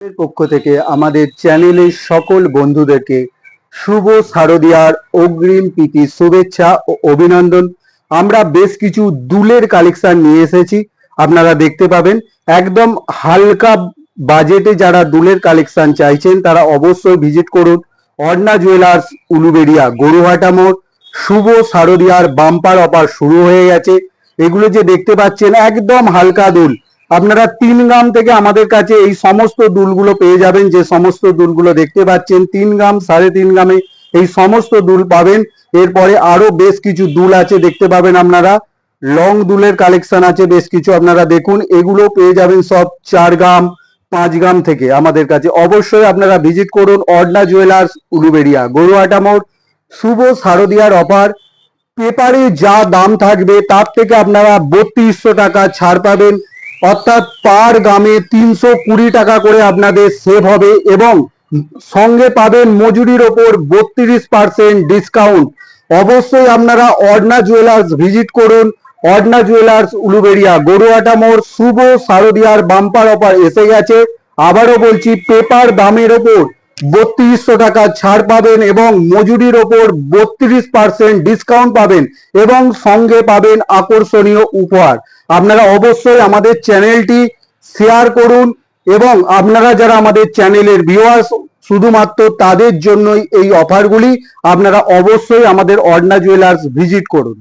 এর পক্ষ থেকে আমাদের চ্যানেলের সকল বন্ধুদেরকে শুভ শারদীয়ার অগ্রিম প্রীতি শুভেচ্ছা ও অভিনন্দন। আমরা বেশ কিছু দুলের কালেকশন নিয়ে এসেছি, আপনারা দেখতে পাবেন। একদম হালকা বাজেটে যারা দুলের কালেকশন চাইছেন তারা অবশ্যই ভিজিট করুন অর্ণা জুয়েলার্স, উলুবেড়িয়া, গরুহাটা মোড়। শুভ শারদীয়ার বাম্পার অফার শুরু হয়ে গেছে। এগুলো যে দেখতে পাচ্ছেন একদম হালকা দুল, আপনারা 3 গ্রাম থেকে আমাদের কাছে এই সমস্ত দুলগুলো পেয়ে যাবেন। যে সমস্ত দুলগুলো দেখতে পাচ্ছেন 3 গ্রাম, 3.5 গ্রামে এই সমস্ত দুল পাবেন। এরপরে আরো বেশ কিছু দুল আছে, দেখতে পাবেন আপনারা। লং দুলের কালেকশন আছে বেশ কিছু, আপনারা দেখুন। এগুলো পেয়ে যাবেন সব 4 গ্রাম, 5 গ্রাম থেকে আমাদের কাছে। অবশ্যই আপনারা ভিজিট করুন অর্ণা জুয়েলার্স, উলুবেড়িয়া, গরুহাটা মোড়। শুভ শারদীয়ার অফার, পেপারে যা দাম থাকবে তার থেকে আপনারা 3200 টাকা ছাড় পাবেন, অর্থাৎ পার গ্রামে 320 টাকা করে আপনাদের সেভ হবে এবং সঙ্গে পাবেন মজুরির ওপর 32% ডিসকাউন্ট। অবশ্যই আপনারা অর্ণা জুয়েলার্স ভিজিট করুন। অর্ণা জুয়েলার্স, উলুবেড়িয়া, গরুহাটা মোড়। শুভ শারদীয়ার বাম্পার অফার এসে গেছে। আবারও বলছি, পেপার দামের ওপর 3200 টাকা ছাড় পাবেন এবং মজুরির ওপর 32% ডিসকাউন্ট পাবেন এবং সঙ্গে পাবেন আকর্ষণীয় উপহার। আপনারা অবশ্যই আমাদের চ্যানেলটি শেয়ার করুন এবং আপনারা যারা আমাদের চ্যানেলের ভিউয়ার্স, শুধুমাত্র তাদের জন্যই এই অফারগুলি। আপনারা অবশ্যই আমাদের অর্ণা জুয়েলার্স ভিজিট করুন।